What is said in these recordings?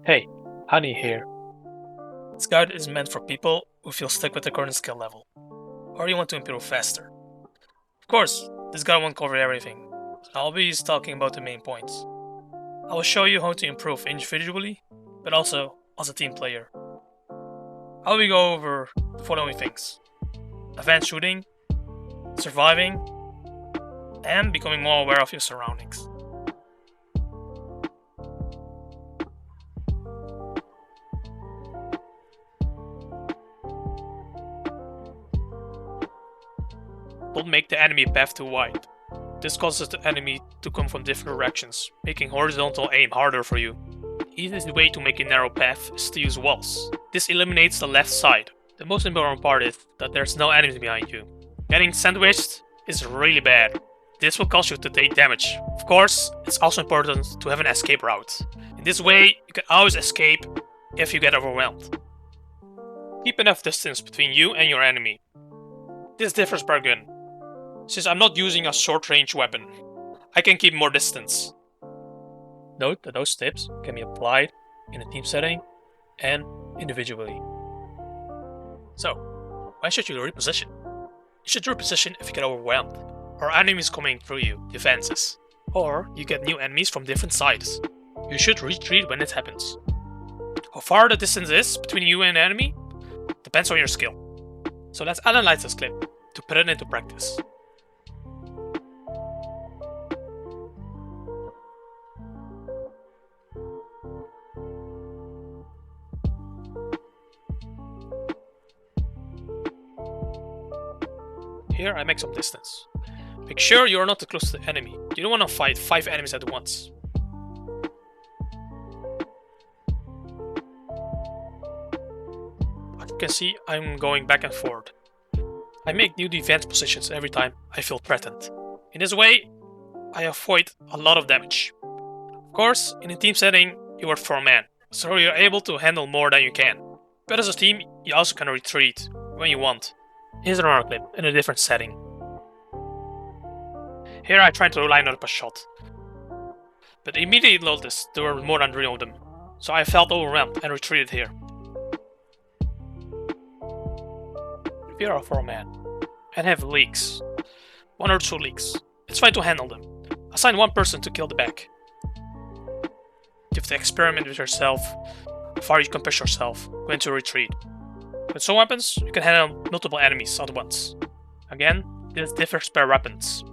Hey, Honey here. This guide is meant for people who feel stuck with their current skill level, or you want to improve faster. Of course, this guide won't cover everything, so I'll be talking about the main points. I will show you how to improve individually, but also as a team player. I will go over the following things: advanced shooting, surviving, and becoming more aware of your surroundings. Don't make the enemy path too wide. This causes the enemy to come from different directions, making horizontal aim harder for you. The easiest way to make a narrow path is to use walls. This eliminates the left side. The most important part is that there's no enemies behind you. Getting sandwiched is really bad. This will cause you to take damage. Of course, it's also important to have an escape route. In this way, you can always escape if you get overwhelmed. Keep enough distance between you and your enemy. This differs per gun. Since I'm not using a short-range weapon, I can keep more distance. Note that those tips can be applied in a team setting and individually. So, when should you reposition? You should reposition if you get overwhelmed, or enemies coming through you, defenses, or you get new enemies from different sides. You should retreat when it happens. How far the distance is between you and the enemy depends on your skill. So let's analyze this clip to put it into practice. Here I make some distance. Make sure you are not too close to the enemy. You don't want to fight 5 enemies at once. As you can see, I'm going back and forth. I make new defense positions every time I feel threatened. In this way, I avoid a lot of damage. Of course, in a team setting, you are 4-man, so you're able to handle more than you can. But as a team, you also can retreat when you want. Here's another clip in a different setting. Here I tried to line up a shot, but immediately noticed there were more than 3 of them, so I felt overwhelmed and retreated here. If you are a 4-man and have leaks, 1 or 2 leaks, it's fine to handle them. Assign 1 person to kill the back. You have to experiment with yourself, how far you can push yourself when to retreat. With some weapons, you can handle multiple enemies at once. Again, this differs per weapons.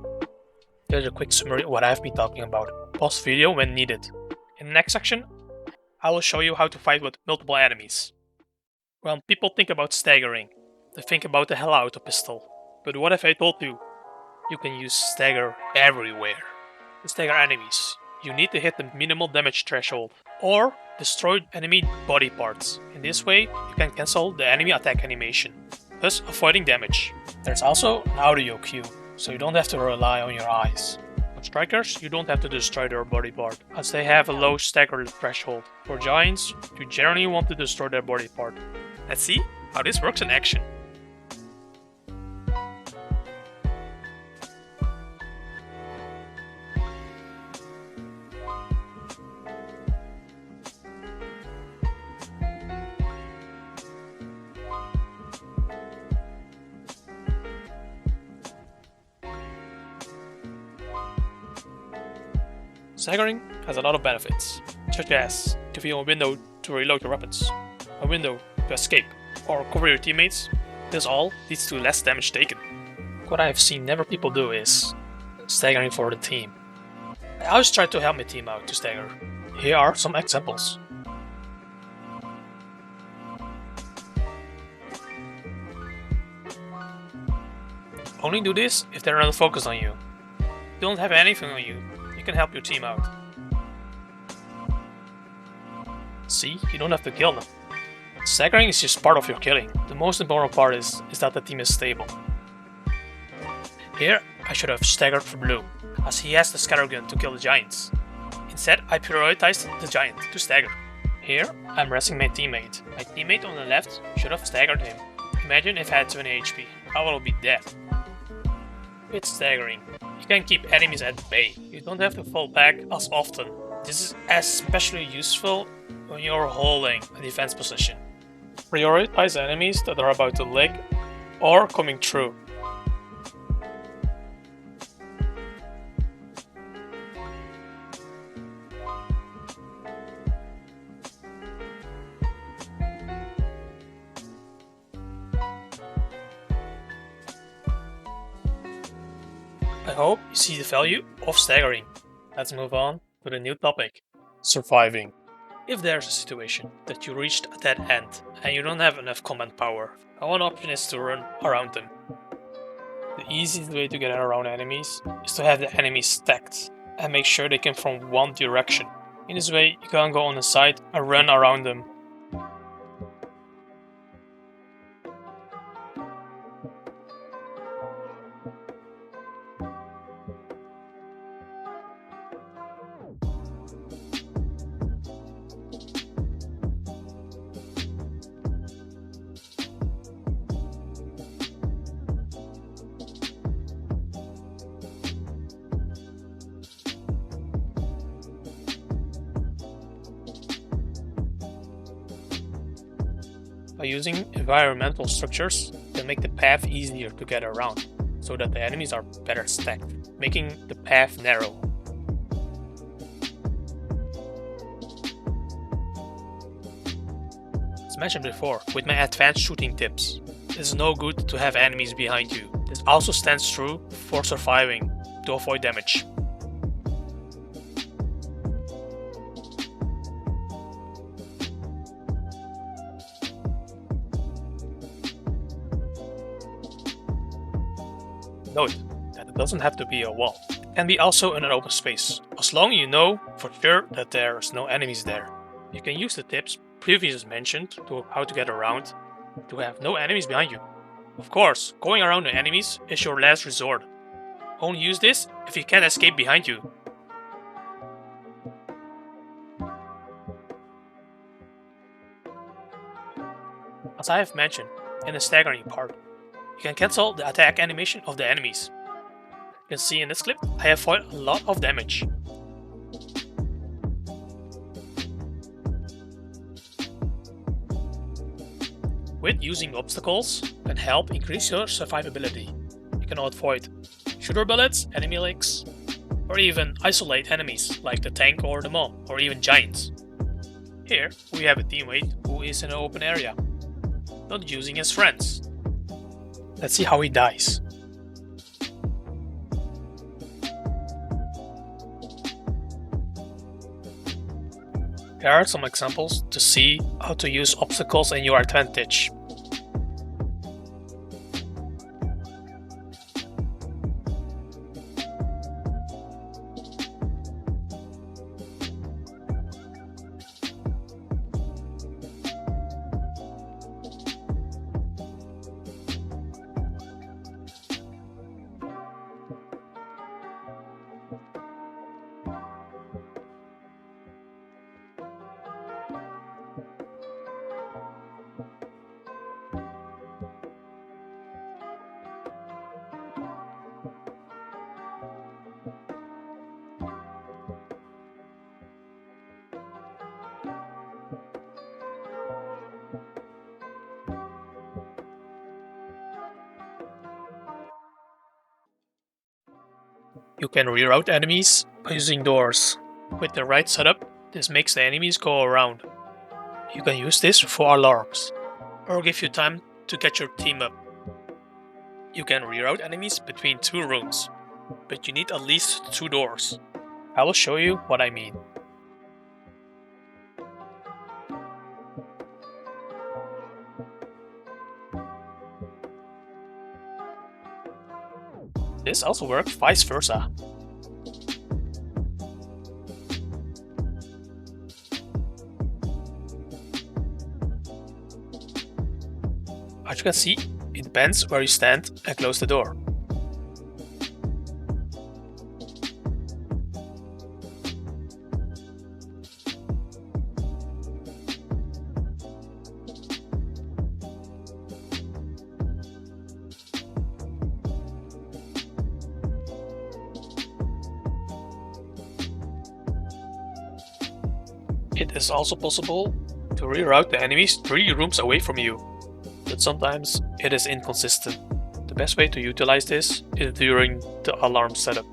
Here's a quick summary of what I've been talking about. Pause video when needed. In the next section, I will show you how to fight with multiple enemies. When people think about staggering, they think about the hell out of pistol. But what if I told you, you can use stagger everywhere? To stagger enemies, you need to hit the minimal damage threshold, or destroy enemy body parts. In this way, you can cancel the enemy attack animation, thus avoiding damage. There's also an audio cue, so you don't have to rely on your eyes. For strikers, you don't have to destroy their body part, as they have a low stagger threshold. For giants, you generally want to destroy their body part. Let's see how this works in action. Staggering has a lot of benefits, such as giving you a window to reload your weapons, a window to escape, or cover your teammates. This all leads to less damage taken. What I have seen never people do is staggering for the team. I always try to help my team out to stagger. Here are some examples. Only do this if they're not focused on you. If they don't have anything on you, you can help your team out. See, you don't have to kill them. Staggering is just part of your killing. The most important part is that the team is stable. Here, I should have staggered for Blue, as he has the scatter gun to kill the giants. Instead, I prioritized the giant to stagger. Here, I'm resting my teammate. My teammate on the left should have staggered him. Imagine if I had 20 HP, I will be dead. With staggering, you can keep enemies at bay. You don't have to fall back as often. This is especially useful when you're holding a defense position. Prioritize enemies that are about to leg or coming through. I hope you see the value of staggering. Let's move on to the new topic, surviving. If there's a situation that you reached a dead end and you don't have enough combat power, one option is to run around them. The easiest way to get around enemies is to have the enemies stacked and make sure they come from one direction. In this way, you can go on the side and run around them. By using environmental structures, you can make the path easier to get around, so that the enemies are better stacked, making the path narrow. As mentioned before, with my advanced shooting tips, it is no good to have enemies behind you. This also stands true for surviving, to avoid damage. Note that it doesn't have to be a wall. It can be also in an open space, as long as you know for sure that there's no enemies there. You can use the tips previously mentioned to how to get around to have no enemies behind you. Of course, going around the enemies is your last resort. Only use this if you can't escape behind you. As I have mentioned in the staggering part, you can cancel the attack animation of the enemies. You can see in this clip, I avoid a lot of damage. With using obstacles can help increase your survivability. You can avoid shooter bullets, enemy legs, or even isolate enemies like the tank or the mob, or even giants. Here we have a teammate who is in an open area, not using his friends. Let's see how he dies. Here are some examples to see how to use obstacles in your advantage. You can reroute enemies by using doors. With the right setup, this makes the enemies go around. You can use this for alarms, or give you time to get your team up. You can reroute enemies between two rooms, but you need at least two doors. I will show you what I mean. This also works vice versa. As you can see, it depends where you stand and close the door. It is also possible to reroute the enemies 3 rooms away from you, but sometimes it is inconsistent. The best way to utilize this is during the alarm setup.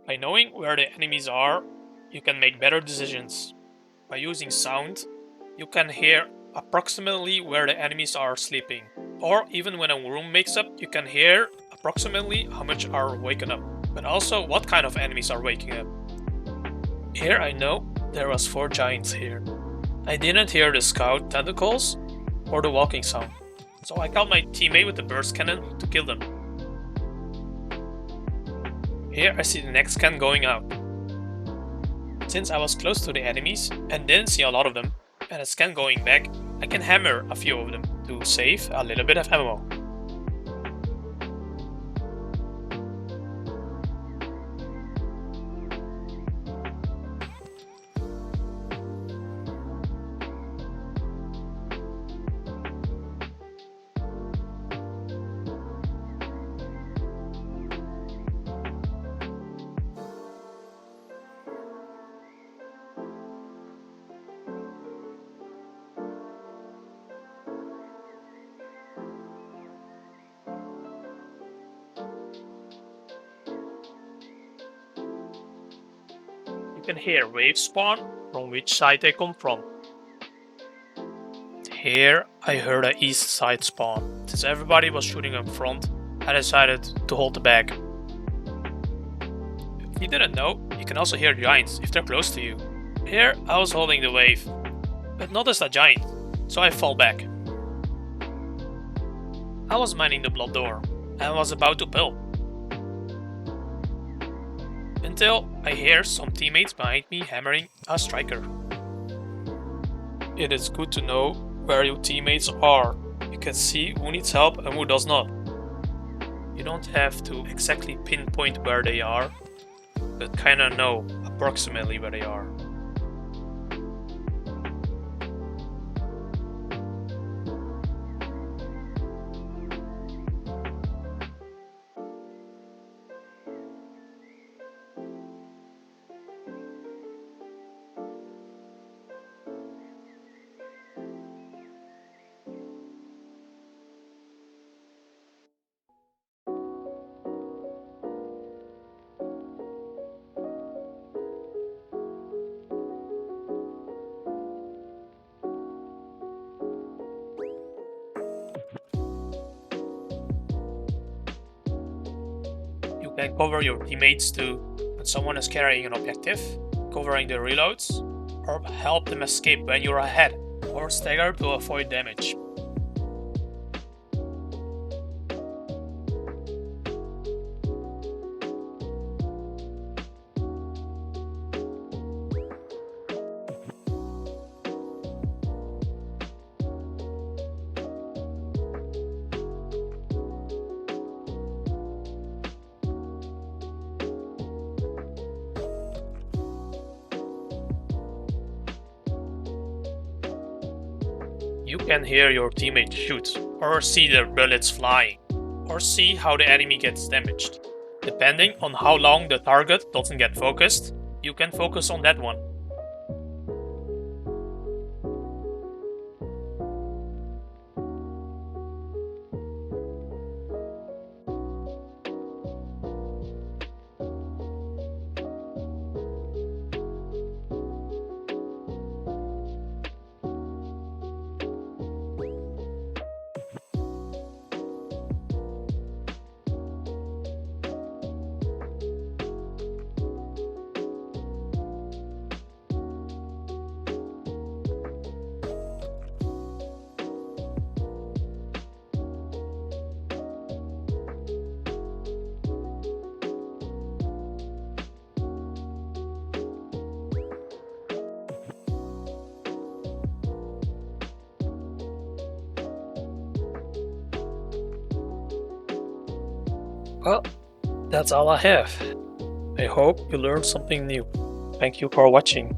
By knowing where the enemies are, you can make better decisions. By using sound, you can hear approximately where the enemies are sleeping. Or even when a room wakes up, you can hear approximately how much are waking up, but also what kind of enemies are waking up. Here I know there was 4 giants here. I didn't hear the scout tentacles or the walking sound, so I called my teammate with the burst cannon to kill them. Here I see the next scan going out. Since I was close to the enemies and didn't see a lot of them, and a scan going back, I can hammer a few of them to save a little bit of ammo. You can hear waves spawn from which side they come from. Here I heard a east side spawn. Since everybody was shooting up front, I decided to hold the bag. If you didn't know, you can also hear giants if they're close to you. Here I was holding the wave, but noticed a giant, so I fall back. I was mining the blood door and was about to pull, until I hear some teammates behind me hammering a striker. It is good to know where your teammates are. You can see who needs help and who does not. You don't have to exactly pinpoint where they are, but kinda know approximately where they are. You can cover your teammates too when someone is carrying an objective, covering the reloads, or help them escape when you're ahead, or stagger to avoid damage. You can hear your teammate shoot, or see their bullets flying, or see how the enemy gets damaged. Depending on how long the target doesn't get focused, you can focus on that one. Well, that's all I have. I hope you learned something new. Thank you for watching.